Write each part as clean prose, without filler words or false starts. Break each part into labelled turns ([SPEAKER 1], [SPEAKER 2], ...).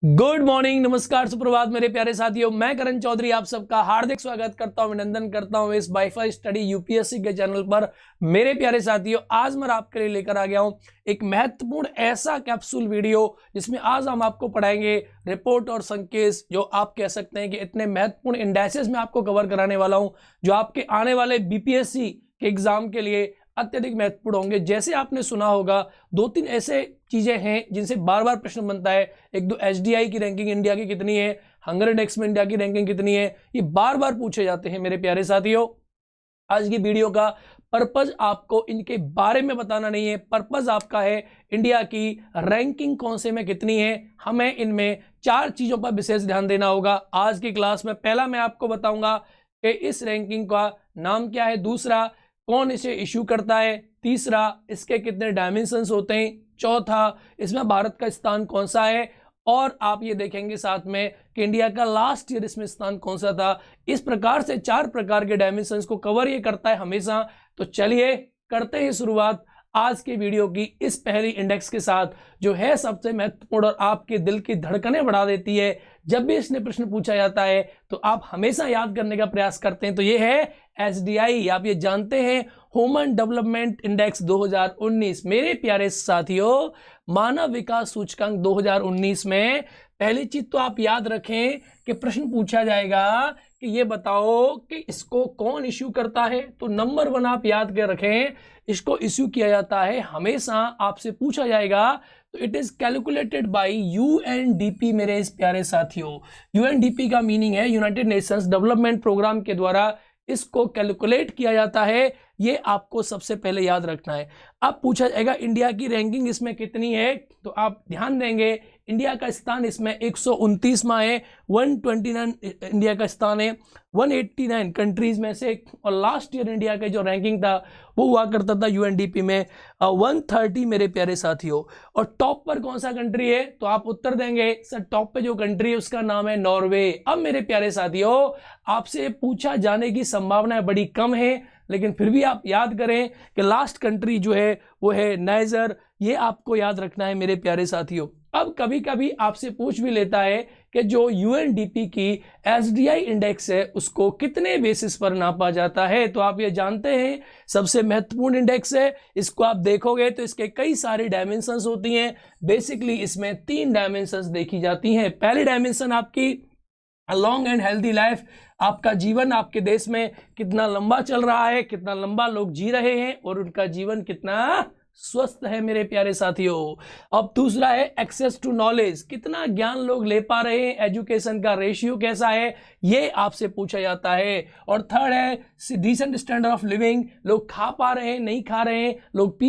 [SPEAKER 1] Good morning, नमस्कार, सुप्रभात मेरे प्यारे साथियों। मैं करण चौधरी आप सबका हार्दिक स्वागत करता हूं, अभिनंदन करता हूं इस वाईफाई स्टडी यूपीएससी के चैनल पर। मेरे प्यारे साथियों, आज मैं आपके लिए लेकर आ गया हूं एक महत्वपूर्ण ऐसा कैप्सूल वीडियो जिसमें आज हम आपको पढ़ाएंगे रिपोर्ट और संकेत, जो आप कह सकते हैं कि इतने महत्वपूर्ण इंडाइसेस में आपको कवर कराने वाला हूं जो आपके आने वाले बीपीएससी के एग्जाम के लिए अत्यधिक महत्वपूर्ण होंगे। जैसे आपने सुना होगा, दो तीन ऐसे चीजें हैं जिनसे बार बार प्रश्न बनता है। एक दो एचडीआई की रैंकिंग इंडिया की कितनी है, हंगर इंडेक्स में इंडिया की रैंकिंग कितनी है, ये बार बार पूछे जाते हैं मेरे प्यारे साथियों। आज की वीडियो का पर्पज आपको इनके बारे में बताना नहीं है, पर्पज आपका है इंडिया की रैंकिंग कौन से में कितनी है। हमें इनमें चार चीजों पर विशेष ध्यान देना होगा आज की क्लास में। पहला, मैं आपको बताऊंगा कि इस रैंकिंग का नाम क्या है। दूसरा, कौन इसे इश्यू करता है। तीसरा, इसके कितने डायमेंशंस होते हैं। चौथा, इसमें भारत का स्थान कौन सा है। और आप ये देखेंगे साथ में कि इंडिया का लास्ट ईयर इसमें स्थान कौन सा था। इस प्रकार से चार प्रकार के डायमेंशंस को कवर ये करता है हमेशा। तो चलिए करते हैं शुरुआत आज के वीडियो की इस पहली इंडेक्स के साथ, जो है सबसे महत्वपूर्ण और आपके दिल की धड़कनें बढ़ा देती है। जब भी इसने प्रश्न पूछा जाता है तो आप हमेशा याद करने का प्रयास करते हैं। तो ये है एसडीआई, आप ये जानते हैं, ह्यूमन डेवलपमेंट इंडेक्स 2019। मेरे प्यारे साथियों, मानव विकास सूचकांक 2019 में पहली चीज तो आप याद रखें कि प्रश्न पूछा जाएगा कि ये बताओ कि इसको कौन इश्यू करता है। तो नंबर वन आप याद कर रखें, इसको इश्यू किया जाता है, हमेशा आपसे पूछा जाएगा। तो it is calculated by UNDP. मेरे इस प्यारे साथियों, यूएनडीपी का मीनिंग है यूनाइटेड नेशंस डेवलपमेंट प्रोग्राम के द्वारा इसको कैलकुलेट किया जाता है। ये आपको सबसे पहले याद रखना है। अब पूछा जाएगा इंडिया की रैंकिंग इसमें कितनी है, तो आप ध्यान देंगे इंडिया का स्थान इसमें 129वां है। 129 इंडिया का स्थान है 189 कंट्रीज में से। और लास्ट ईयर इंडिया का जो रैंकिंग था वो हुआ करता था यूएनडीपी में 130 मेरे प्यारे साथियों। और टॉप पर कौन सा कंट्री है, तो आप उत्तर देंगे सर टॉप पे जो कंट्री है उसका नाम है नॉर्वे। अब मेरे प्यारे साथियों, आपसे पूछा जाने की संभावना बड़ी कम है, लेकिन फिर भी आप याद करें कि लास्ट कंट्री जो है वो है नाइजर। ये आपको याद रखना है मेरे प्यारे साथियों। अब कभी कभी आपसे पूछ भी लेता है कि जो यूएनडीपी की एसडीआई इंडेक्स है उसको कितने बेसिस पर नापा जाता है। तो आप ये जानते हैं सबसे महत्वपूर्ण इंडेक्स है। इसको आप देखोगे तो इसके कई सारी डायमेंशंस होती हैं। बेसिकली इसमें तीन डायमेंशंस देखी जाती हैं। पहली डायमेंशन आपकी लॉन्ग एंड हेल्दी लाइफ, आपका जीवन आपके देश में कितना लंबा चल रहा है, कितना लंबा लोग जी रहे हैं और उनका जीवन कितना स्वस्थ है मेरे प्यारे साथियों। अब दूसरा है एक्सेस टू नॉलेज, कितना ज्ञान लोग ले पा रहे हैं, एजुकेशन का रेशियो कैसा है, ये आपसे पूछा जाता है। और थर्ड है डिसेंट स्टैंडर्ड ऑफ लिविंग, लोग खा पा रहे हैं नहीं खा रहे हैं, लोग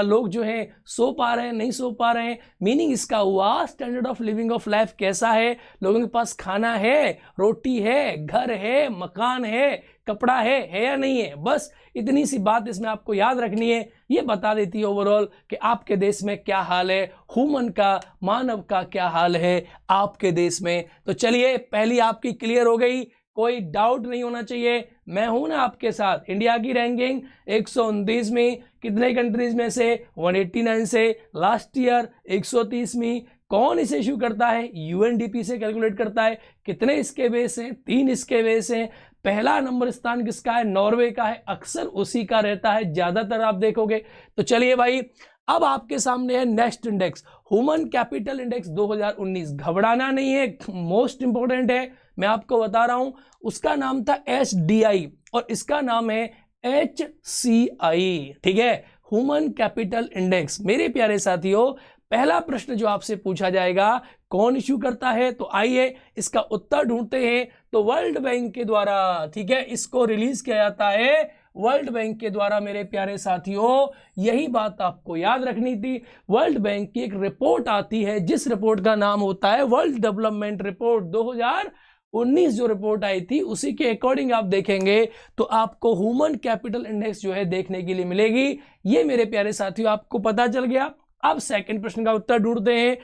[SPEAKER 1] लोग जो है सो पा रहे हैं नहीं सो पा रहे हैं। मीनिंग इसका हुआ standard of living of life कैसा है, लोगों के पास खाना है, रोटी है, घर है, मकान है, कपड़ा है या नहीं है। बस इतनी सी बात इसमें आपको याद रखनी है। ये बता देती है ओवरऑल कि आपके देश में क्या हाल है, ह्यूमन का, मानव का क्या हाल है आपके देश में। तो चलिए पहली आपकी क्लियर हो गई, कोई डाउट नहीं होना चाहिए। मैं हूं ना आपके साथ। इंडिया की रैंकिंग 129 में, कितने कंट्रीज में से 189 से, लास्ट ईयर 130वीं। कौन इसे इश्यू करता है, यूएनडीपी से कैलकुलेट करता है। कितने इसके बेस हैं, 3 इसके बेस हैं। पहला नंबर स्थान किसका है, नॉर्वे का है, अक्सर उसी का रहता है ज्यादातर आप देखोगे। तो चलिए भाई, अब आपके सामने है next index, human capital index 2019। घबराना नहीं है, मोस्ट इंपोर्टेंट है, मैं आपको बता रहा हूं। उसका नाम था एसडीआई और इसका नाम है एचसीआई। ठीक है, ह्यूमन कैपिटल इंडेक्स। मेरे प्यारे साथियों, पहला प्रश्न जो आपसे पूछा जाएगा कौन इश्यू करता है, तो आइए इसका उत्तर ढूंढते हैं। तो वर्ल्ड बैंक के द्वारा, ठीक है, इसको रिलीज किया जाता है वर्ल्ड बैंक के द्वारा। मेरे प्यारे साथियों, यही बात आपको याद रखनी थी। वर्ल्ड बैंक की एक रिपोर्ट आती है जिस रिपोर्ट का नाम होता है वर्ल्ड डेवलपमेंट रिपोर्ट 2019। जो रिपोर्ट आई थी उसी के अकॉर्डिंग आप देखेंगे तो आपको ह्यूमन कैपिटल इंडेक्स जो है देखने के लिए मिलेगी। ये मेरे प्यारे साथियों आपको पता चल गया। अब सेकंड प्रश्न का उत्तर ढूंढते हैं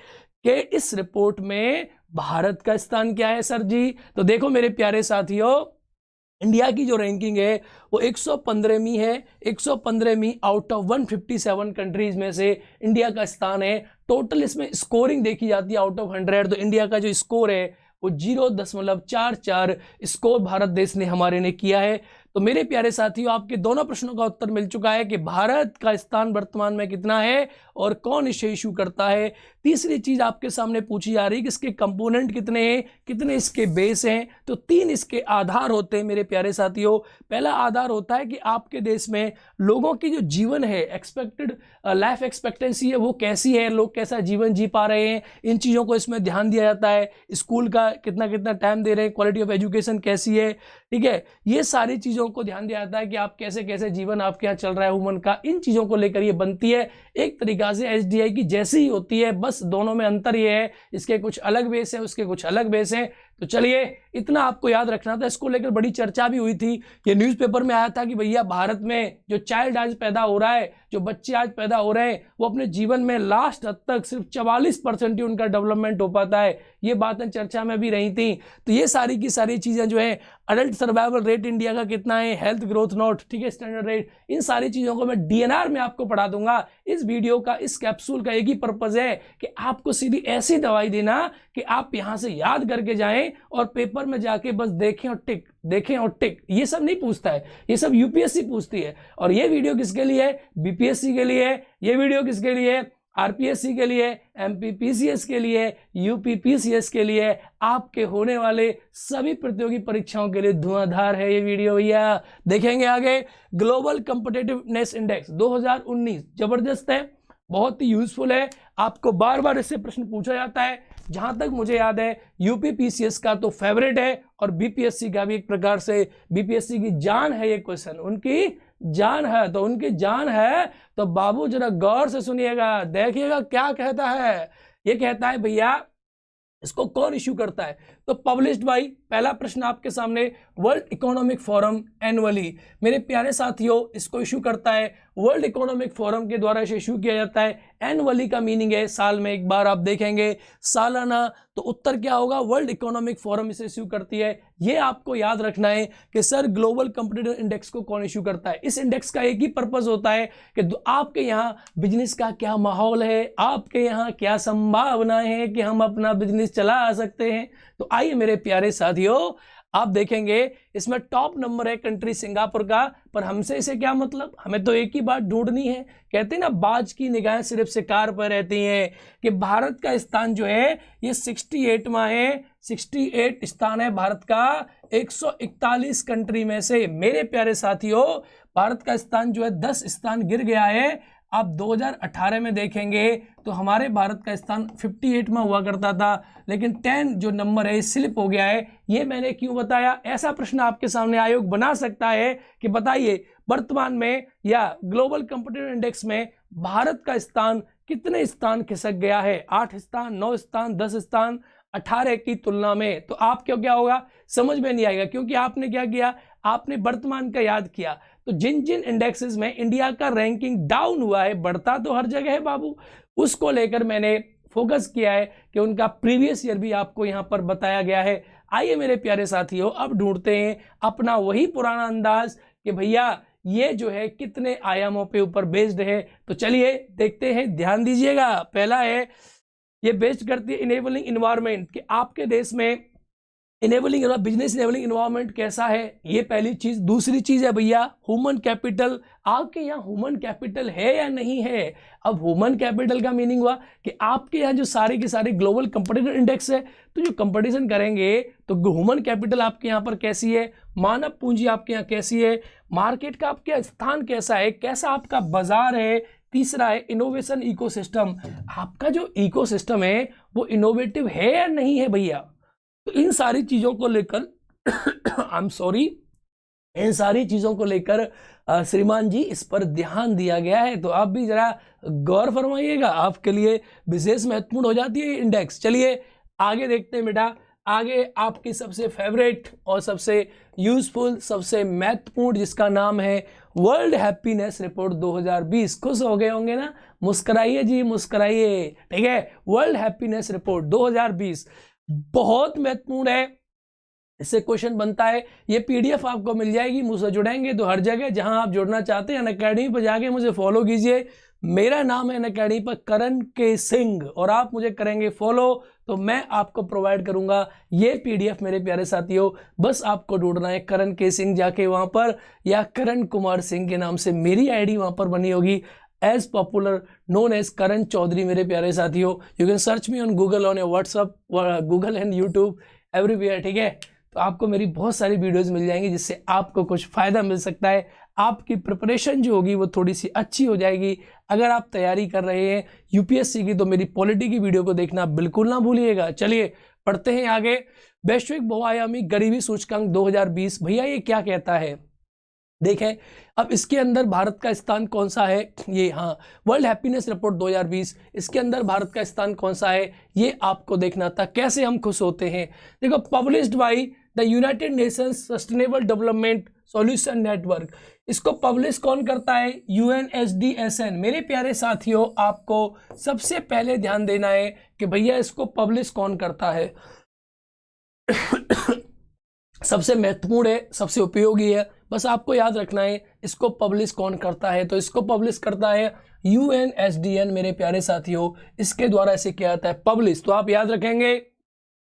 [SPEAKER 1] कि इस रिपोर्ट में भारत का स्थान क्या है सर जी। तो देखो मेरे प्यारे साथियों, इंडिया की जो रैंकिंग है वो 115वीं है। 115वीं आउट ऑफ 157 कंट्रीज में से इंडिया का स्थान है। टोटल इसमें स्कोरिंग देखी जाती है आउट ऑफ 100, तो इंडिया का जो स्कोर है वो 0.44 स्कोर भारत देश ने हमारे ने किया है। तो मेरे प्यारे साथियों, आपके दोनों प्रश्नों का उत्तर मिल चुका है कि भारत का स्थान वर्तमान में कितना है और कौन इसे इशू करता है। तीसरी चीज आपके सामने पूछी जा रही है कि इसके कंपोनेंट कितने हैं, कितने इसके बेस हैं। तो 3 इसके आधार होते हैं मेरे प्यारे साथियों। पहला आधार होता है कि आपके देश में लोगों की जो जीवन है, एक्सपेक्टेड लाइफ एक्सपेक्टेंसी है, वो कैसी है, लोग कैसा जीवन जी पा रहे हैं, इन चीज़ों को इसमें ध्यान दिया जाता है। स्कूल का कितना कितना टाइम दे रहे हैं, क्वालिटी ऑफ एजुकेशन कैसी है, ठीक है, ये सारी चीज़ों को ध्यान दिया जाता है कि आप कैसे कैसे जीवन आपके यहाँ चल रहा है वुमन का। इन चीज़ों को लेकर ये बनती है एक तरीका से एसडीआई की जैसी ही होती है, बस दोनों में अंतर ये है, इसके कुछ अलग बेस है, उसके कुछ अलग बेस हैं। तो चलिए, इतना आपको याद रखना था। इसको लेकर बड़ी चर्चा भी हुई थी, ये न्यूज़पेपर में आया था कि भैया भारत में जो चाइल्ड आज पैदा हो रहा है, जो बच्चे आज पैदा हो रहे हैं, वो अपने जीवन में लास्ट हद तक सिर्फ 44% ही उनका डेवलपमेंट हो पाता है। ये बातें चर्चा में भी रही थी। तो ये सारी की सारी चीज़ें जो है, अडल्ट सर्वाइवल रेट इंडिया का कितना है, हेल्थ ग्रोथ नोट, ठीक है, स्टैंडर्ड रेट, इन सारी चीज़ों को मैं डीएनआर में आपको पढ़ा दूंगा। इस वीडियो का, इस कैप्सूल का एक ही पर्पज़ है कि आपको सीधी ऐसी दवाई देना कि आप यहाँ से याद करके जाएं और पेपर में जाके बस देखें और टिक, देखें और टिक। ये सब नहीं पूछता है, ये सब यूपीएससी पूछती है। और ये वीडियो किसके लिए है? बीपीएससी के लिए। ये वीडियो किसके लिए है? आरपीएससी के लिए, एमपीपीसीएस के लिए, यूपीपीसीएस के लिए, आपके होने वाले सभी प्रतियोगी परीक्षाओं के लिए धुआंधार है ये वीडियो भैया। देखेंगे आगे। ग्लोबल कॉम्पिटिटिवनेस इंडेक्स 2019 जबरदस्त है, बहुत ही यूजफुल है। आपको बार बार इससे प्रश्न पूछा जाता है। जहां तक मुझे याद है यूपीपीसीएस का तो फेवरेट है, और बीपीएससी का भी एक प्रकार से, बीपीएससी की जान है ये क्वेश्चन, उनकी जान है। तो उनकी जान है तो बाबू जरा गौर से सुनिएगा, देखिएगा क्या कहता है। ये कहता है भैया इसको कौन इश्यू करता है? तो पब्लिश्ड बाय, पहला प्रश्न आपके सामने, वर्ल्ड इकोनॉमिक फोरम एनुअली। मेरे प्यारे साथियों, इसको इश्यू करता है वर्ल्ड इकोनॉमिक फोरम के द्वारा इसे इश्यू किया जाता है। एनुअली का मीनिंग है साल में एक बार, आप देखेंगे सालाना। तो उत्तर क्या होगा? वर्ल्ड इकोनॉमिक फोरम इसे इश्यू करती है। ये आपको याद रखना है कि सर ग्लोबल कॉम्पिटिटिव इंडेक्स को कौन इश्यू करता है। इस इंडेक्स का एक ही पर्पज होता है कि आपके यहाँ बिजनेस का क्या माहौल है, आपके यहाँ क्या संभावनाएं हैं कि हम अपना बिजनेस चला सकते हैं। तो आइए मेरे प्यारे साथियों, आप देखेंगे इसमें टॉप नंबर है कंट्री सिंगापुर का, पर हमसे इसे क्या मतलब? हमें तो एक ही बात ढूंढनी है। कहते हैं ना, बाज की निगाहें सिर्फ शिकार पर रहती हैं, कि भारत का स्थान जो है ये 68वां है। 68 स्थान है भारत का 141 कंट्री में से। मेरे प्यारे साथियों, भारत का स्थान जो है 10 स्थान गिर गया है। आप 2018 में देखेंगे तो हमारे भारत का स्थान 58वां हुआ करता था, लेकिन 10 जो नंबर है स्लिप हो गया है। ये मैंने क्यों बताया? ऐसा प्रश्न आपके सामने आयोग बना सकता है कि बताइए वर्तमान में या ग्लोबल कॉम्पिटिटिव इंडेक्स में भारत का स्थान कितने स्थान खिसक गया है? 8 स्थान, 9 स्थान, 10 स्थान 18 की तुलना में। तो आप क्या होगा, समझ में नहीं आएगा, क्योंकि आपने क्या किया, आपने वर्तमान का याद किया। तो जिन जिन इंडेक्सेस में इंडिया का रैंकिंग डाउन हुआ है, बढ़ता तो हर जगह है बाबू, उसको लेकर मैंने फोकस किया है कि उनका प्रीवियस ईयर भी आपको यहां पर बताया गया है। आइए मेरे प्यारे साथियों, अब ढूंढते हैं अपना वही पुराना अंदाज कि भैया ये जो है कितने आयामों पे ऊपर बेस्ड है। तो चलिए देखते हैं, ध्यान दीजिएगा। पहला है, ये बेस्ड करती है इनेबलिंग इन्वायरमेंट, कि आपके देश में इनेबलिंग बिजनेस इनेबलिंग इन्वायरमेंट कैसा है, ये पहली चीज। दूसरी चीज है भैया ह्यूमन कैपिटल, आपके यहाँ ह्यूमन कैपिटल है या नहीं है। अब ह्यूमन कैपिटल का मीनिंग हुआ कि आपके यहाँ जो सारे के सारे ग्लोबल कंपटीटिव इंडेक्स है, तो जो कंपटीशन करेंगे तो ह्यूमन कैपिटल आपके यहाँ पर कैसी है, मानव पूंजी आपके यहाँ कैसी है, मार्केट का आपके स्थान कैसा है, कैसा आपका बाजार है। तीसरा है इनोवेशन इकोसिस्टम, आपका जो इकोसिस्टम है वो इनोवेटिव है या नहीं है भैया। तो इन सारी चीजों को लेकर आई एम सॉरी, इन सारी चीजों को लेकर श्रीमान जी इस पर ध्यान दिया गया है। तो आप भी जरा गौर फरमाइएगा, आपके लिए विशेष महत्वपूर्ण हो जाती है इंडेक्स। चलिए आगे देखते हैं बेटा। आगे आपकी सबसे फेवरेट और सबसे यूजफुल, सबसे महत्वपूर्ण, जिसका नाम है वर्ल्ड हैप्पीनेस रिपोर्ट 2020। खुश हो गए होंगे ना, मुस्कुराइए जी मुस्कुराइए, ठीक है। वर्ल्ड हैप्पीनेस रिपोर्ट 2020 बहुत महत्वपूर्ण है। इससे क्वेश्चन बनता है। ये पीडीएफ आपको मिल जाएगी, मुझसे जुड़ेंगे तो हर जगह जहां आप जुड़ना चाहते हैं अनअकैडमी पर जाके मुझे फॉलो कीजिए। मेरा नाम है अनअकैडमी पर करण के सिंह और आप मुझे करेंगे फॉलो तो मैं आपको प्रोवाइड करूंगा ये पीडीएफ मेरे प्यारे साथियों। बस आपको ढूंढना है करण के सिंह जाके वहां पर, या करण कुमार सिंह के नाम से मेरी आईडी वहां पर बनी होगी, as popular known as Karan Chaudhary मेरे प्यारे साथियों। You can search me on Google, on your WhatsApp, Google and YouTube, everywhere, ठीक है। तो आपको मेरी बहुत सारी वीडियोस मिल जाएंगी जिससे आपको कुछ फायदा मिल सकता है। आपकी प्रिपरेशन जो होगी वो थोड़ी सी अच्छी हो जाएगी। अगर आप तैयारी कर रहे हैं यूपीएससी की तो मेरी पॉलिटी की वीडियो को देखना बिल्कुल ना भूलिएगा। चलिए पढ़ते हैं आगे। वैश्विक बहुआयामी गरीबी सूचकांक 2020, भैया ये क्या कहता है? देखें अब इसके अंदर भारत का स्थान कौन सा है, ये हाँ वर्ल्ड हैप्पीनेस रिपोर्ट 2020, इसके अंदर भारत का स्थान कौन सा है ये आपको देखना था। कैसे हम खुश होते हैं, देखो published by the United Nations sustainable development solution network, इसको पब्लिश कौन करता है? UNSDSN। मेरे प्यारे साथियों आपको सबसे पहले ध्यान देना है कि भैया इसको पब्लिश कौन करता है। सबसे महत्वपूर्ण है, सबसे उपयोगी है, बस आपको याद रखना है इसको पब्लिश कौन करता है। तो इसको पब्लिश करता है UNSDN मेरे प्यारे साथियों, इसके द्वारा इसे किया जाता है पब्लिश। तो आप याद रखेंगे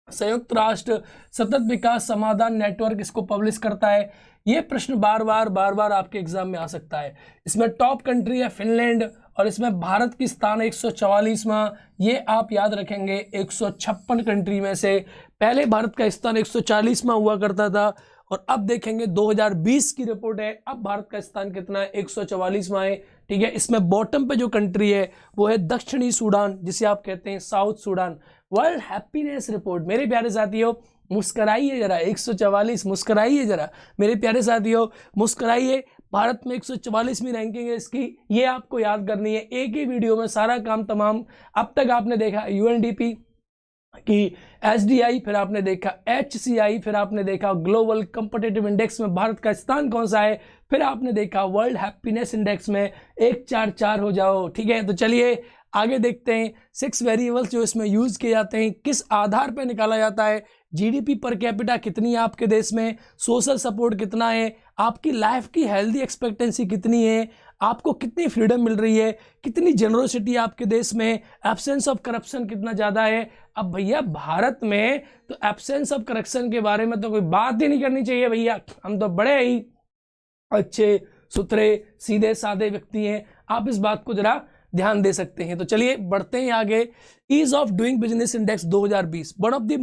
[SPEAKER 1] संयुक्त राष्ट्र सतत विकास समाधान नेटवर्क इसको पब्लिश करता है। ये प्रश्न बार बार आपके एग्जाम में आ सकता है। इसमें टॉप कंट्री है फिनलैंड और इसमें भारत की स्थान 144वां, ये आप याद रखेंगे 156 कंट्री में से। पहले भारत का स्थान 140वां हुआ करता था और अब देखेंगे 2020 की रिपोर्ट है, अब भारत का स्थान कितना है? 144वां है, ठीक है। इसमें बॉटम पे जो कंट्री है वो है दक्षिणी सूडान, जिसे आप कहते हैं south Sudan. World happiness report, मेरे प्यारे साथियों मुस्कराइए जरा, 144, मुस्कराइए जरा मेरे प्यारे साथियों, मुस्कराइए। भारत में 144वीं रैंकिंग है इसकी, ये आपको याद करनी है। एक ही वीडियो में सारा काम तमाम। अब तक आपने देखा UNDP की SDI, फिर आपने देखा HCI, फिर आपने देखा ग्लोबल कॉम्पिटिटिव इंडेक्स में भारत का स्थान कौन सा है, फिर आपने देखा वर्ल्ड हैप्पीनेस इंडेक्स में 144 हो जाओ, ठीक है। तो चलिए आगे देखते हैं। 6 वेरिएबल्स जो इसमें यूज किए जाते हैं, किस आधार पर निकाला जाता है? GDP पर कैपिटा कितनी है आपके देश में, सोशल सपोर्ट कितना है, आपकी लाइफ की हेल्दी एक्सपेक्टेंसी कितनी है, आपको कितनी फ्रीडम मिल रही है, कितनी जनरोसिटी आपके देश में, एब्सेंस ऑफ करप्शन कितना ज़्यादा है। अब भैया भारत में तो एब्सेंस ऑफ करप्शन के बारे में तो कोई बात ही नहीं करनी चाहिए भैया, हम तो बड़े ही अच्छे सुथरे सीधे साधे व्यक्ति हैं। आप इस बात को जरा ध्यान दे सकते हैं। तो चलिए बढ़ते हैं आगे। Ease of doing business index 2020, one of the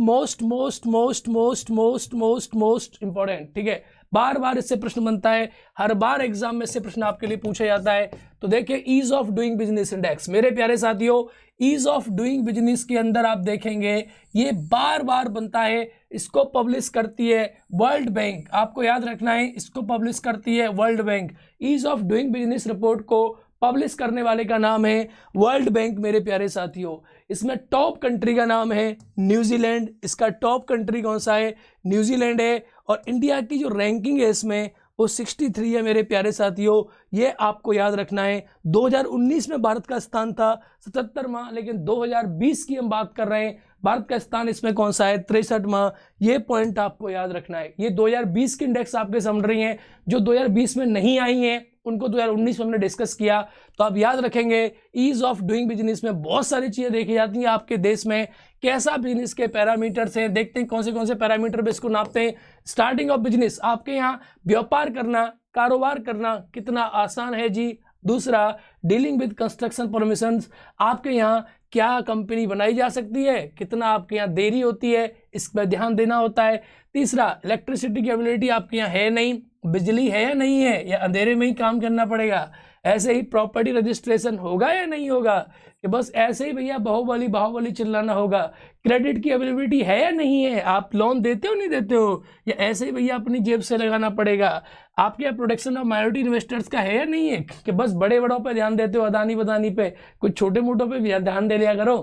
[SPEAKER 1] most important, ठीक है। बार बार इससे प्रश्न बनता है, हर बार एग्जाम में से प्रश्न आपके लिए पूछा जाता है। तो देखिए ease of doing business index, मेरे प्यारे साथियों ईज ऑफ डूइंग बिजनेस के अंदर आप देखेंगे ये बार बार बनता है। इसको पब्लिश करती है वर्ल्ड बैंक, आपको याद रखना है इसको पब्लिश करती है World Bank. Ease of doing business report को पब्लिश करने वाले का नाम है वर्ल्ड बैंक मेरे प्यारे साथियों। इसमें टॉप कंट्री का नाम है न्यूजीलैंड, इसका टॉप कंट्री कौन सा है? न्यूजीलैंड है। और इंडिया की जो रैंकिंग है इसमें वो 63 है मेरे प्यारे साथियों, ये आपको याद रखना है। 2019 में भारत का स्थान था 77वां, लेकिन 2020 की हम बात कर रहे हैं, भारत का स्थान इसमें कौन सा है? 63वां। ये पॉइंट आपको याद रखना है। ये 2020 की इंडेक्स आपके समझ रही हैं, जो 2020 में नहीं आई हैं उनको 2019 में हमने डिस्कस किया। तो आप याद रखेंगे ईज ऑफ डूइंग बिजनेस में बहुत सारी चीजें देखी जाती हैं आपके देश में, कैसा बिजनेस के पैरामीटर्स हैं, देखते हैं कौन से पैरामीटर पे इसको नापते हैं। स्टार्टिंग ऑफ बिजनेस, आपके यहाँ व्यापार करना, कारोबार करना कितना आसान है जी। दूसरा डीलिंग विद कंस्ट्रक्शन परमिशंस, आपके यहाँ क्या कंपनी बनाई जा सकती है, कितना आपके यहाँ देरी होती है, इस पर ध्यान देना होता है। तीसरा इलेक्ट्रिसिटी की अवेलेबिलिटी आपके यहाँ है नहीं, बिजली है या नहीं है, या अंधेरे में ही काम करना पड़ेगा। ऐसे ही प्रॉपर्टी रजिस्ट्रेशन होगा या नहीं होगा, कि बस ऐसे ही भैया बाहुबली चिल्लाना होगा। क्रेडिट की अवेलेबिलिटी है या नहीं है, आप लोन देते हो नहीं देते हो, या ऐसे ही भैया अपनी जेब से लगाना पड़ेगा। आपके यहाँ प्रोटेक्शन ऑफ माइनॉरिटी इन्वेस्टर्स का है या नहीं है, कि बस बड़े बड़ों पे ध्यान देते हो, अदानी बदानी पे, कुछ छोटे मोटों पे भी ध्यान दे लिया करो।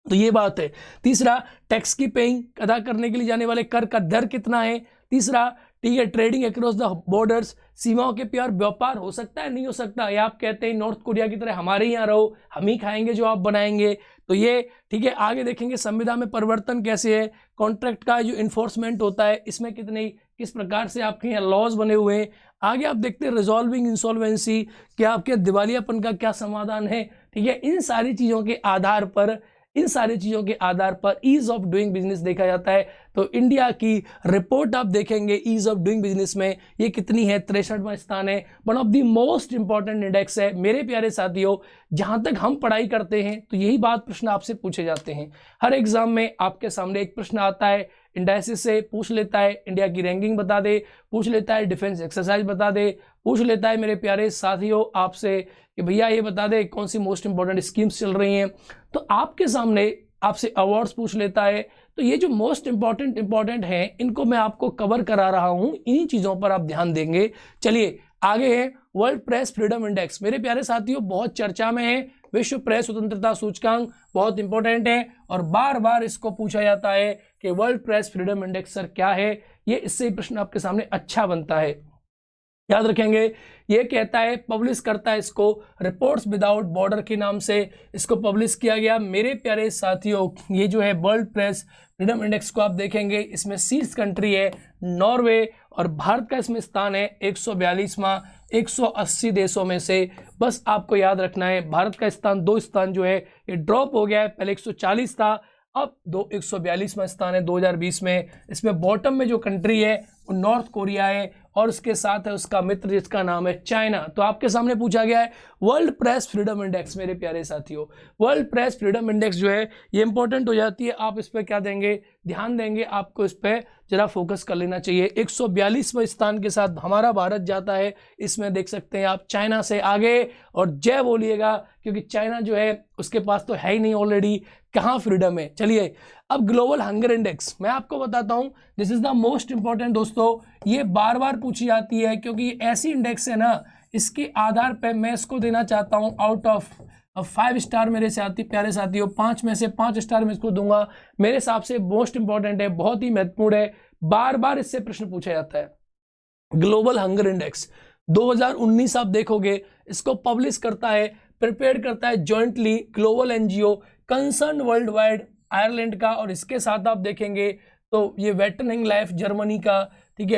[SPEAKER 1] तो ये बात है। तीसरा टैक्स की पेइंग, अदा करने के लिए जाने वाले कर का दर कितना है। तीसरा ठीक है, ट्रेडिंग अक्रॉस द बॉर्डर्स, सीमाओं के पार व्यापार हो सकता है, नहीं हो सकता, या आप कहते हैं नॉर्थ कोरिया की तरह हमारे यहाँ रहो, हम ही खाएंगे जो आप बनाएंगे, तो ये ठीक है। आगे देखेंगे संविधान में परिवर्तन कैसे है, कॉन्ट्रैक्ट का जो इन्फोर्समेंट होता है इसमें किस प्रकार से आपके यहाँ लॉज बने हुए हैं। आगे आप देखते हैं रिजॉल्विंग इंसॉल्वेंसी, क्या आपके दिवालियापन का क्या समाधान है, ठीक है। इन सारी चीज़ों के आधार पर ईज ऑफ डूइंग बिजनेस देखा जाता है। तो इंडिया की रिपोर्ट आप देखेंगे ईज ऑफ डूइंग बिजनेस में ये कितनी है, 63वां स्थान है। One of the most important index है मेरे प्यारे साथियों। जहां तक हम पढ़ाई करते हैं तो यही बात प्रश्न आपसे पूछे जाते हैं। हर एग्जाम में आपके सामने एक प्रश्न आता है, इंडाइसिस से पूछ लेता है इंडिया की रैंकिंग बता दे, पूछ लेता है डिफेंस एक्सरसाइज बता दे, पूछ लेता है मेरे प्यारे साथियों आपसे कि भैया ये बता दे कौन सी मोस्ट इंपॉर्टेंट स्कीम्स चल रही हैं। तो आपके सामने आपसे अवार्ड्स पूछ लेता है। तो ये जो मोस्ट इंपॉर्टेंट हैं इनको मैं आपको कवर करा रहा हूं, इन्हीं चीज़ों पर आप ध्यान देंगे। चलिए आगे है वर्ल्ड प्रेस फ्रीडम इंडेक्स। मेरे प्यारे साथियों बहुत चर्चा में है, विश्व प्रेस स्वतंत्रता सूचकांक बहुत इंपॉर्टेंट है और बार बार इसको पूछा जाता है कि world press freedom index sir क्या है। ये इससे ही प्रश्न आपके सामने अच्छा बनता है, याद रखेंगे। ये कहता है, पब्लिश करता है इसको रिपोर्ट्स विदाउट बॉर्डर के नाम से इसको पब्लिश किया गया। मेरे प्यारे साथियों ये जो है वर्ल्ड प्रेस फ्रीडम इंडेक्स को आप देखेंगे, इसमें शीर्ष कंट्री है नॉर्वे और भारत का इसमें स्थान है 142वां 180 देशों में से। बस आपको याद रखना है भारत का स्थान 2 स्थान जो है ये ड्रॉप हो गया है, पहले 140 था अब 142वां स्थान है 2020 में। इसमें बॉटम में जो कंट्री है वो नॉर्थ कोरिया है और उसके साथ है उसका मित्र जिसका नाम है चाइना। तो आपके सामने पूछा गया है वर्ल्ड प्रेस फ्रीडम इंडेक्स। मेरे प्यारे साथियों वर्ल्ड प्रेस फ्रीडम इंडेक्स जो है ये इंपॉर्टेंट हो जाती है, आप इस पर क्या देंगे, ध्यान देंगे, आपको इस पर जरा फोकस कर लेना चाहिए। 142वें स्थान के साथ हमारा भारत जाता है, इसमें देख सकते हैं आप चाइना से आगे, और जय बोलिएगा क्योंकि चाइना जो है उसके पास तो है ही नहीं ऑलरेडी, कहाँ फ्रीडम है। चलिए अब ग्लोबल हंगर इंडेक्स मैं आपको बताता हूं, this is the most important दोस्तों। ये बार बार पूछी जाती है क्योंकि ये ऐसी इंडेक्स है ना, इसके आधार पर मैं इसको देना चाहता हूं आउट ऑफ 5 स्टार मेरे प्यारे साथियों, 5 में से 5 स्टार मैं इसको दूंगा। मेरे हिसाब से मोस्ट इंपॉर्टेंट है, बहुत ही महत्वपूर्ण है, बार बार इससे प्रश्न पूछा जाता है। ग्लोबल हंगर इंडेक्स 2019 आप देखोगे इसको पब्लिश करता है, प्रिपेयर करता है jointly global NGO concern world wide Ireland का, और इसके साथ आप देखेंगे तो ये वेटरनिंग लाइफ जर्मनी का, ठीक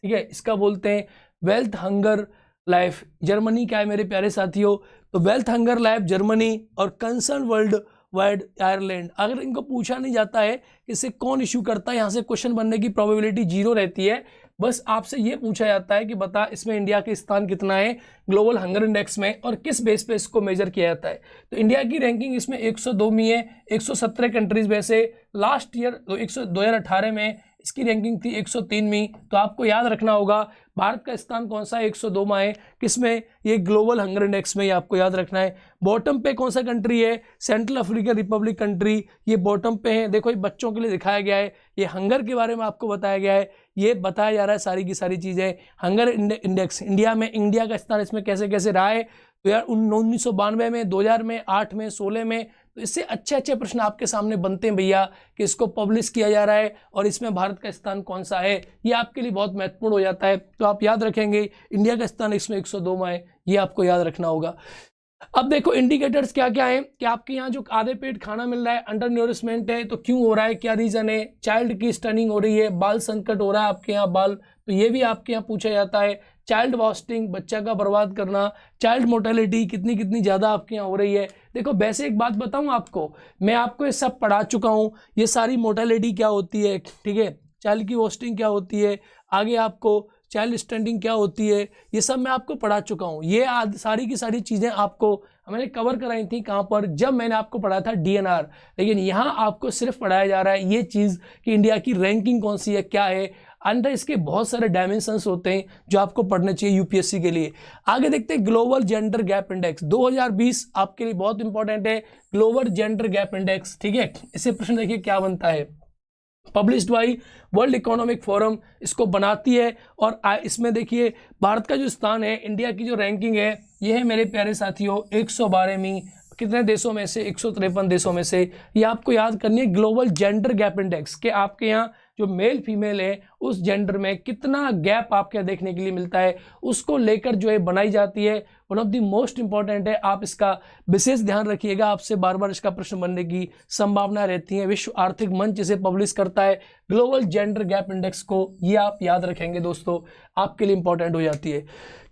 [SPEAKER 1] है, इसका बोलते हैं वेल्थ हंगर लाइफ जर्मनी का है मेरे प्यारे साथियों। तो वेल्थ हंगर लाइफ जर्मनी और कंसर्न वर्ल्ड वाइड आयरलैंड, अगर इनको पूछा नहीं जाता है कि इसे कौन इशू करता है, यहाँ से क्वेश्चन बनने की प्रोबेबिलिटी 0 रहती है। बस आपसे ये पूछा जाता है कि बता इसमें इंडिया का स्थान कितना है ग्लोबल हंगर इंडेक्स में और किस बेस पे इसको मेजर किया जाता है। तो इंडिया की रैंकिंग इसमें 102वीं है 117 कंट्रीज में से। लास्ट ईयर 2018 में इसकी रैंकिंग थी 103वीं। तो आपको याद रखना होगा भारत का स्थान कौन सा है, 102वां है, किसमें, ये ग्लोबल हंगर इंडेक्स में, ये आपको याद रखना है। बॉटम पे कौन सा कंट्री है, सेंट्रल अफ्रीकन रिपब्लिक कंट्री, ये बॉटम पे है। देखो ये बच्चों के लिए दिखाया गया है, ये हंगर के बारे में आपको बताया गया है, ये बताया जा रहा है सारी की सारी चीज़ें। हंगर इंडेक्स इंडिया में, इंडिया का स्थान इसमें कैसे कैसे रहा है, तो यार 1992 में, 2000 में, 8 में, 16 में। तो इससे अच्छे अच्छे प्रश्न आपके सामने बनते हैं भैया कि इसको पब्लिश किया जा रहा है और इसमें भारत का स्थान कौन सा है, ये आपके लिए बहुत महत्वपूर्ण हो जाता है। तो आप याद रखेंगे इंडिया का स्थान इसमें 102वां है, ये आपको याद रखना होगा। अब देखो इंडिकेटर्स क्या क्या है कि आपके यहाँ जो आधे पेट खाना मिल रहा है, अंडर न्यूरिशमेंट है, तो क्यों हो रहा है, क्या रीजन है, चाइल्ड की स्टनिंग हो रही है, बाल संकट हो रहा है आपके यहाँ बाल, तो ये भी आपके यहाँ पूछा जाता है। चाइल्ड वास्टिंग, बच्चा का बर्बाद करना, चाइल्ड मोर्टेलिटी कितनी कितनी ज़्यादा आपके यहाँ हो रही है। देखो वैसे एक बात बताऊँ आपको, मैं आपको ये सब पढ़ा चुका हूँ, ये सारी मोर्टेलिटी क्या होती है, ठीक है, चाइल्ड की वास्टिंग क्या होती है, आगे आपको चाइल्ड स्टैंडिंग क्या होती है, ये सब मैं आपको पढ़ा चुका हूँ। ये सारी की सारी चीज़ें आपको मैंने कवर कराई थी कहाँ पर, जब मैंने आपको पढ़ा था डीएनआर। लेकिन यहाँ आपको सिर्फ पढ़ाया जा रहा है ये चीज़ कि इंडिया की रैंकिंग कौन सी है, क्या है, अंदर इसके बहुत सारे डायमेंशंस होते हैं जो आपको पढ़ने चाहिए यूपीएससी के लिए। आगे देखते हैं ग्लोबल जेंडर गैप इंडेक्स 2020 आपके लिए बहुत इंपॉर्टेंट है। ग्लोबल जेंडर गैप इंडेक्स, ठीक है, इसे प्रश्न देखिए क्या बनता है, published by world economic forum इसको बनाती है। और इसमें देखिए भारत का जो स्थान है, इंडिया की जो रैंकिंग है, ये है मेरे प्यारे साथियों 112वीं, कितने देशों में से, 153 देशों में से। ये आपको याद करनी है ग्लोबल जेंडर गैप इंडेक्स के आपके यहाँ जो मेल फीमेल है उस जेंडर में कितना गैप आपके देखने के लिए मिलता है, उसको लेकर जो है बनाई जाती है। One of the most important है, आप इसका विशेष ध्यान रखिएगा, आपसे बार बार इसका प्रश्न बनने की संभावना रहती है। विश्व आर्थिक मंच इसे पब्लिश करता है, ग्लोबल जेंडर गैप इंडेक्स को, ये आप याद रखेंगे दोस्तों, आपके लिए इंपॉर्टेंट हो जाती है।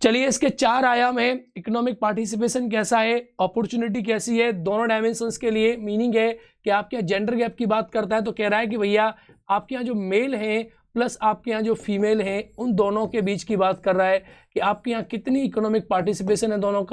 [SPEAKER 1] चलिए, इसके 4 आयाम है। इकोनॉमिक पार्टिसिपेशन कैसा है, अपॉर्चुनिटी कैसी है, दोनों डायमेंशंस के लिए मीनिंग है कि आपके यहाँ जेंडर गैप की बात करता है तो कह रहा है कि भैया आपके यहाँ जो मेल हैं प्लस आपके यहाँ जो फीमेल हैं उन दोनों के बीच की बात कर रहा है कि आपके यहाँ कितनी इकोनॉमिक पार्टिसिपेशन है, दोनों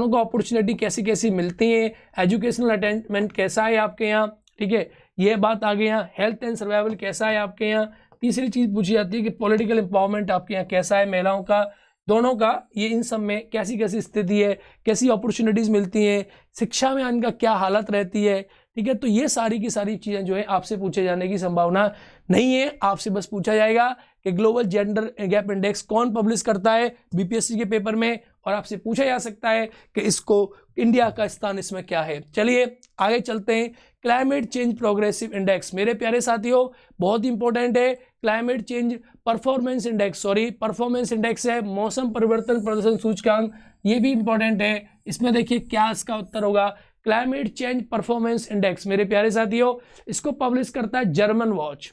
[SPEAKER 1] को अपॉर्चुनिटी कैसी कैसी मिलती हैं, एजुकेशनल अटेनमेंट कैसा है आपके यहाँ, ठीक है, ये बात आ गई। यहाँ हेल्थ एंड सर्वाइवल कैसा है आपके यहाँ। तीसरी चीज़ पूछी जाती है कि पॉलिटिकल एम्पावरमेंट आपके यहाँ कैसा है, महिलाओं का, दोनों का, ये इन सब में कैसी कैसी स्थिति है, कैसी अपॉर्चुनिटीज़ मिलती हैं, शिक्षा में इनका क्या हालत रहती है, ठीक है। तो ये सारी की सारी चीज़ें जो है आपसे पूछे जाने की संभावना नहीं है। आपसे बस पूछा जाएगा कि ग्लोबल जेंडर गैप इंडेक्स कौन पब्लिश करता है बीपीएससी के पेपर में, और आपसे पूछा जा सकता है कि इसको इंडिया का स्थान इसमें क्या है। चलिए आगे चलते हैं। क्लाइमेट चेंज प्रोग्रेसिव इंडेक्स, मेरे प्यारे साथियों बहुत इंपॉर्टेंट है। क्लाइमेट चेंज परफॉर्मेंस इंडेक्स है, मौसम परिवर्तन प्रदर्शन सूचकांक, ये भी इंपॉर्टेंट है। इसमें देखिए क्या इसका उत्तर होगा, क्लाइमेट चेंज परफॉर्मेंस इंडेक्स मेरे प्यारे साथियों, इसको पब्लिश करता है German watch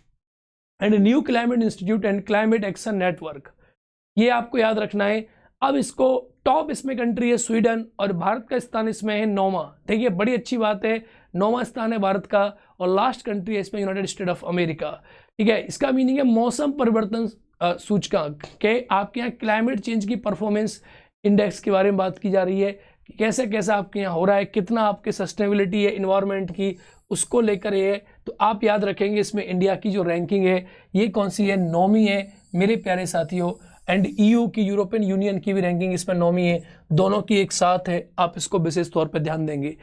[SPEAKER 1] and new climate institute and climate action network, ये आपको याद रखना है। अब इसको टॉप इसमें कंट्री है स्वीडन, और भारत का स्थान इसमें है 9वां। देखिए बड़ी अच्छी बात है, 9वां स्थान है भारत का, और लास्ट कंट्री है इसमें यूनाइटेड स्टेट ऑफ अमेरिका, ठीक है। इसका मीनिंग है मौसम परिवर्तन सूचकांक के आपके यहाँ क्लाइमेट चेंज की परफॉर्मेंस इंडेक्स के बारे में बात की जा रही है कि कैसे कैसा आपके यहाँ हो रहा है, कितना आपके सस्टेनेबिलिटी है इन्वायरमेंट की, उसको लेकर ये। तो आप याद रखेंगे इसमें इंडिया की जो रैंकिंग है ये कौन सी है, 9वीं है मेरे प्यारे साथियों। एंड ईयू की, यूरोपियन यूनियन की भी रैंकिंग इसमें 9वीं है, दोनों की एक साथ है, आप इसको विशेष तौर पर ध्यान देंगे।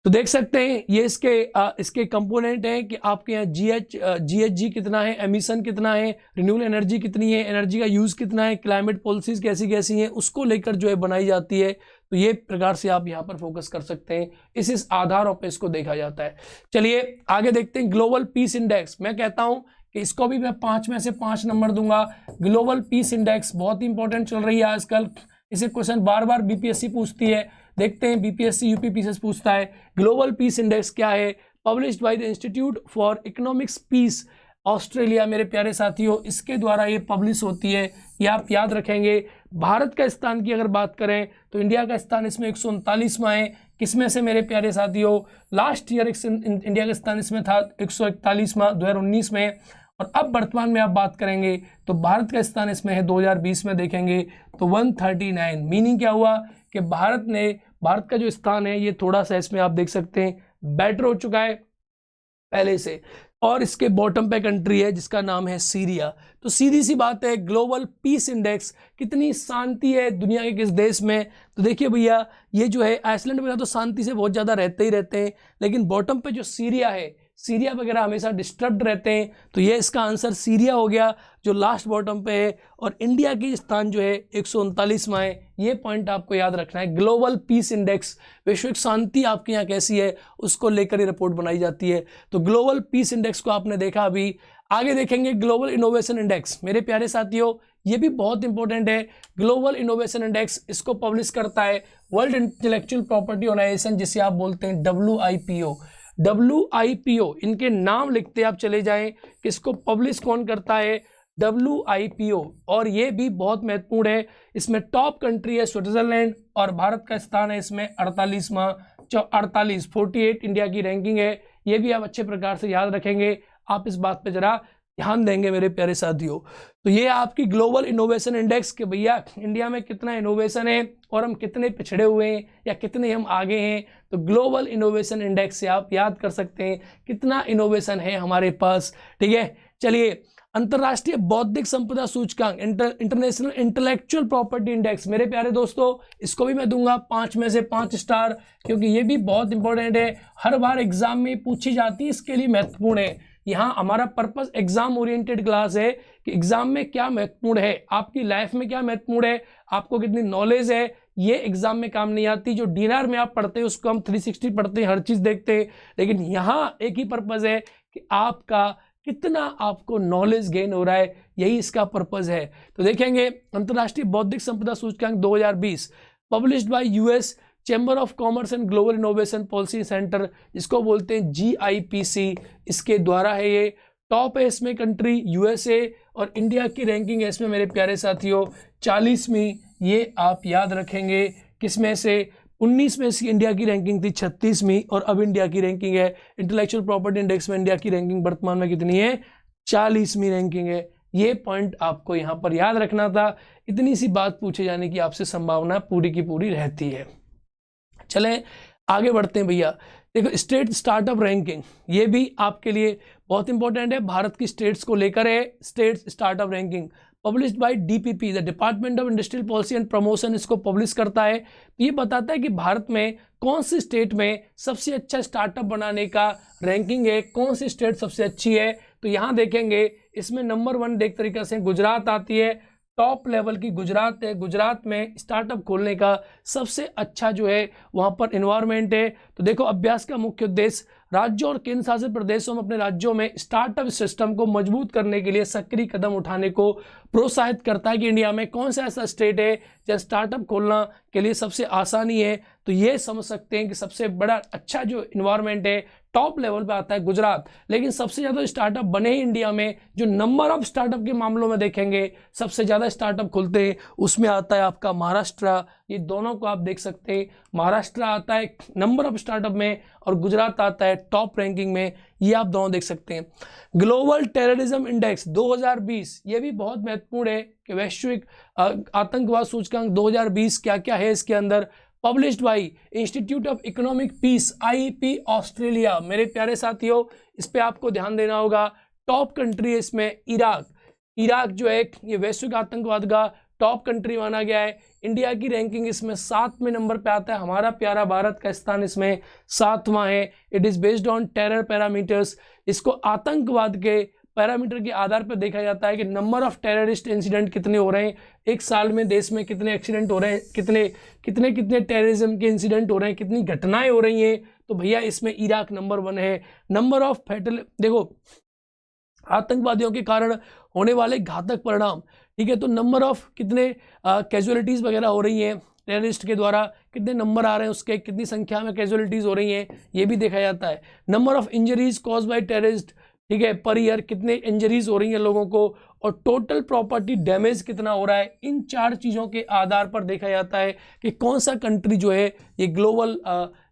[SPEAKER 1] तो देख सकते हैं ये इसके कंपोनेंट हैं कि आपके यहाँ जीएचजी कितना है, एमिशन कितना है, रिन्यूएबल एनर्जी कितनी है, एनर्जी का यूज़ कितना है, क्लाइमेट पॉलिसीज कैसी कैसी हैं, उसको लेकर जो है बनाई जाती है। तो ये प्रकार से आप यहाँ पर फोकस कर सकते हैं, इस आधारों पर इसको देखा जाता है। चलिए आगे देखते हैं ग्लोबल पीस इंडेक्स। मैं कहता हूँ कि इसको भी मैं 5 में से 5 नंबर दूंगा। ग्लोबल पीस इंडेक्स बहुत इंपॉर्टेंट चल रही है आजकल, इसे क्वेश्चन बार बार बीपीएससी पूछती है। देखते हैं बीपीएससी यूपीपीसीएस पूछता है ग्लोबल पीस इंडेक्स क्या है, published by the institute for economics peace Australia मेरे प्यारे साथियों, इसके द्वारा ये पब्लिश होती है, ये आप याद रखेंगे। भारत का स्थान की अगर बात करें तो इंडिया का स्थान इसमें 139वां है। किसमें से मेरे प्यारे साथियों, लास्ट ईयर इंडिया का स्थान इसमें था 141वां 2019 में, और अब वर्तमान में आप बात करेंगे तो भारत का स्थान इसमें है 2020 में देखेंगे तो 139। मीनिंग क्या हुआ कि भारत का जो स्थान है ये थोड़ा सा इसमें आप देख सकते हैं बेटर हो चुका है पहले से, और इसके बॉटम पे कंट्री है जिसका नाम है सीरिया। तो सीधी सी बात है, ग्लोबल पीस इंडेक्स, कितनी शांति है दुनिया के किस देश में। तो देखिए भैया ये जो है आइसलैंड वगैरह तो शांति से बहुत ज़्यादा रहते ही रहते हैं, लेकिन बॉटम पे जो सीरिया है, सीरिया वगैरह हमेशा डिस्टर्ब्ड रहते हैं। तो ये इसका आंसर सीरिया हो गया जो लास्ट बॉटम पे है, और इंडिया की स्थान जो है 139वां है। ये पॉइंट आपको याद रखना है। ग्लोबल पीस इंडेक्स, वैश्विक शांति आपके यहाँ कैसी है उसको लेकर ही रिपोर्ट बनाई जाती है। तो ग्लोबल पीस इंडेक्स को आपने देखा। अभी आगे देखेंगे ग्लोबल इनोवेशन इंडेक्स मेरे प्यारे साथियों, ये भी बहुत इंपॉर्टेंट है। ग्लोबल इनोवेशन इंडेक्स, इसको पब्लिश करता है वर्ल्ड इंटेलेक्चुअल प्रॉपर्टी ऑर्गेनाइजेशन, जिसे आप बोलते हैं WIPO। इनके नाम लिखते आप चले जाएं कि इसको पब्लिश कौन करता है, WIPO, और ये भी बहुत महत्वपूर्ण है। इसमें टॉप कंट्री है स्विट्जरलैंड, और भारत का स्थान है इसमें 48 इंडिया की रैंकिंग है। ये भी आप अच्छे प्रकार से याद रखेंगे, आप इस बात पे जरा ध्यान देंगे मेरे प्यारे साथियों। तो ये आपकी ग्लोबल इनोवेशन इंडेक्स के भैया इंडिया में कितना इनोवेशन है और हम कितने पिछड़े हुए हैं या कितने हम आगे हैं। तो ग्लोबल इनोवेशन इंडेक्स से आप याद कर सकते हैं कितना इनोवेशन है हमारे पास, ठीक है। चलिए अंतर्राष्ट्रीय बौद्धिक संपदा सूचकांक, इंटरनेशनल इंटेलेक्चुअल प्रॉपर्टी इंडेक्स मेरे प्यारे दोस्तों, इसको भी मैं दूंगा 5 में से 5 स्टार, क्योंकि ये भी बहुत इंपॉर्टेंट है, हर बार एग्जाम में पूछी जाती है, इसके लिए महत्वपूर्ण है। यहाँ हमारा पर्पस एग्जाम ओरिएंटेड क्लास है कि एग्जाम में क्या महत्वपूर्ण है, आपकी लाइफ में क्या महत्वपूर्ण है, आपको कितनी नॉलेज है, ये एग्जाम में काम नहीं आती। जो DNR में आप पढ़ते हैं उसको हम 360 पढ़ते हैं, हर चीज़ देखते हैं, लेकिन यहाँ एक ही पर्पस है कि आपका कितना आपको नॉलेज गेन हो रहा है, यही इसका पर्पज है। तो देखेंगे अंतर्राष्ट्रीय बौद्धिक संपदा सूचकांक 2020 published by US chamber of commerce and global innovation policy centre, जिसको बोलते हैं GIPC, इसके द्वारा है ये। टॉप है इसमें कंट्री USA और इंडिया की रैंकिंग है इसमें मेरे प्यारे साथियों 40वीं। ये आप याद रखेंगे, किसमें से 19 में इसकी इंडिया की रैंकिंग थी 36वीं, और अब इंडिया की रैंकिंग है इंटेलेक्चुअल प्रॉपर्टी इंडेक्स में इंडिया की रैंकिंग वर्तमान में कितनी है, 40वीं रैंकिंग है। ये पॉइंट आपको यहाँ पर याद रखना था, इतनी सी बात पूछे जाने की आपसे संभावना पूरी की पूरी रहती है। चलें आगे बढ़ते हैं भैया। देखो स्टेट स्टार्टअप रैंकिंग, ये भी आपके लिए बहुत इंपॉर्टेंट है, भारत की स्टेट्स को लेकर है। State startup ranking published by DPP, the department of industrial policy and promotion, इसको पब्लिश करता है। तो ये बताता है कि भारत में कौन सी स्टेट में सबसे अच्छा स्टार्टअप बनाने का रैंकिंग है, कौन सी स्टेट सबसे अच्छी है। तो यहाँ देखेंगे इसमें नंबर 1 एक तरीके से गुजरात आती है, टॉप लेवल की गुजरात है। गुजरात में स्टार्टअप खोलने का सबसे अच्छा जो है वहाँ पर इन्वायरमेंट है। तो देखो अभ्यास का मुख्य उद्देश्य राज्यों और केंद्र शासित प्रदेशों में अपने राज्यों में स्टार्टअप सिस्टम को मजबूत करने के लिए सक्रिय कदम उठाने को प्रोत्साहित करता है कि इंडिया में कौन सा ऐसा स्टेट है जहाँ स्टार्टअप खोलना के लिए सबसे आसानी है। तो ये समझ सकते हैं कि सबसे बड़ा अच्छा जो इन्वायरमेंट है टॉप लेवल पे आता है गुजरात। लेकिन सबसे ज़्यादा स्टार्टअप बने ही इंडिया में, जो नंबर ऑफ स्टार्टअप के मामलों में देखेंगे सबसे ज़्यादा स्टार्टअप खुलते हैं, उसमें आता है आपका महाराष्ट्र। ये दोनों को आप देख सकते हैं, महाराष्ट्र आता है नंबर ऑफ स्टार्टअप में और गुजरात आता है टॉप रैंकिंग में, ये आप दोनों देख सकते हैं। ग्लोबल टेररिज्म इंडेक्स 2020, ये भी बहुत महत्वपूर्ण है कि वैश्विक आतंकवाद सूचकांक 2020 क्या क्या है इसके अंदर। Published by institute of economic peace IIP Australia. मेरे प्यारे साथियों इस पे आपको ध्यान देना होगा। टॉप कंट्री है इसमें इराक। इराक जो है ये वैश्विक आतंकवाद का टॉप कंट्री माना गया है। इंडिया की रैंकिंग इसमें 7वें नंबर पे आता है, हमारा प्यारा भारत का स्थान इसमें 7वां है। It is based on terror parameters, इसको आतंकवाद के पैरामीटर के आधार पर देखा जाता है कि नंबर ऑफ टेररिस्ट इंसिडेंट कितने हो रहे हैं एक साल में, देश में कितने एक्सीडेंट हो रहे हैं, कितने टेररिज्म के इंसिडेंट हो रहे हैं, कितनी घटनाएं हो रही हैं। तो भैया इसमें इराक नंबर 1 है। नंबर ऑफ फैटल, देखो आतंकवादियों के कारण होने वाले घातक परिणाम, ठीक है, तो नंबर ऑफ कितने कैजुअलिटीज़ वगैरह हो रही हैं टेररिस्ट के द्वारा, कितने नंबर आ रहे हैं उसके, कितनी संख्या में कैजुअलिटीज़ हो रही हैं, ये भी देखा जाता है। Number of injuries cause by terrorist, ठीक है, पर ईयर कितने इंजरीज हो रही हैं लोगों को, और टोटल प्रॉपर्टी डैमेज कितना हो रहा है। इन 4 चीज़ों के आधार पर देखा जाता है कि कौन सा कंट्री जो है ये ग्लोबल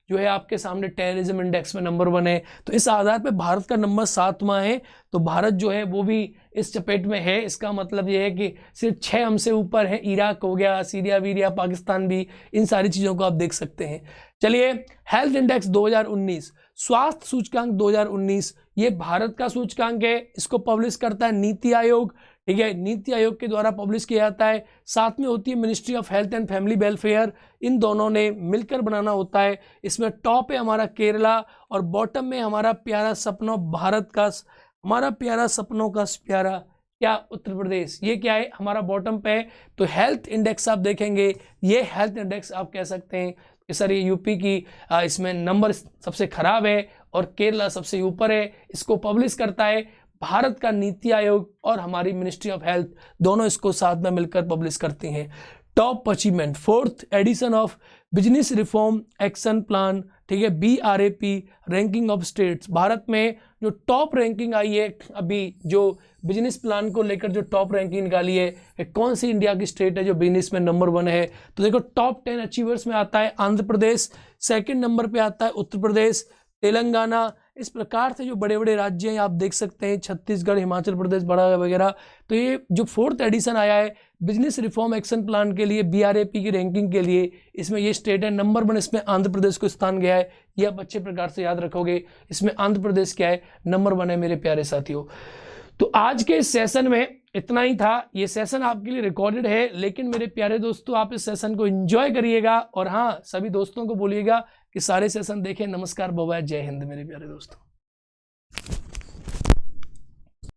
[SPEAKER 1] जो है आपके सामने टेररिज्म इंडेक्स में नंबर 1 है। तो इस आधार पर भारत का नंबर 7वां है। तो भारत जो है वो भी इस चपेट में है। इसका मतलब ये है कि सिर्फ 6 हमसे ऊपर है, इराक हो गया, सीरिया वीरिया, पाकिस्तान भी, इन सारी चीज़ों को आप देख सकते हैं। चलिए हेल्थ इंडेक्स 2019, स्वास्थ्य सूचकांक 2019, ये भारत का सूचकांक है, इसको पब्लिश करता है नीति आयोग, ठीक है, नीति आयोग के द्वारा पब्लिश किया जाता है। साथ में होती है ministry of health and family welfare, इन दोनों ने मिलकर बनाना होता है। इसमें टॉप है हमारा केरला और बॉटम में हमारा प्यारा सपनों भारत का, हमारा प्यारा सपनों का प्यारा क्या उत्तर प्रदेश, ये क्या है हमारा बॉटम पे है। तो हेल्थ इंडेक्स आप देखेंगे, ये हेल्थ इंडेक्स आप कह सकते हैं कि सर ये यूपी की इसमें नंबर सबसे खराब है और केरला सबसे ऊपर है। इसको पब्लिश करता है भारत का नीति आयोग और हमारी मिनिस्ट्री ऑफ हेल्थ, दोनों इसको साथ में मिलकर पब्लिश करती हैं। Top achievement 4th edition of business reform action plan, ठीक है, BRAP ranking of states. Bharat में जो टॉप रैंकिंग आई है अभी, जो बिजनेस प्लान को लेकर जो टॉप रैंकिंग निकाली है, कौन सी इंडिया की स्टेट है जो बिजनेस में नंबर 1 है। तो देखो टॉप 10 अचीवर्स में आता है आंध्र प्रदेश, 2nd नंबर पे आता है उत्तर प्रदेश, तेलंगाना। इस प्रकार से जो बड़े बड़े राज्य हैं आप देख सकते हैं, छत्तीसगढ़, हिमाचल प्रदेश बड़ा वगैरह। तो ये जो 4th एडिशन आया है बिजनेस रिफॉर्म एक्शन प्लान के लिए, BRAP की रैंकिंग के लिए, इसमें ये स्टेट है नंबर 1, इसमें आंध्र प्रदेश को स्थान गया है। ये आप अच्छे प्रकार से याद रखोगे, इसमें आंध्र प्रदेश क्या है, नंबर 1 है मेरे प्यारे साथियों। तो आज के इस सेशन में इतना ही था। ये सेशन आपके लिए रिकॉर्डेड है, लेकिन मेरे प्यारे दोस्तों आप इस सेशन को एंजॉय करिएगा और हाँ सभी दोस्तों को बोलिएगा कि सारे सेशन देखें। नमस्कार, बाय बाय, जय हिंद मेरे प्यारे दोस्तों।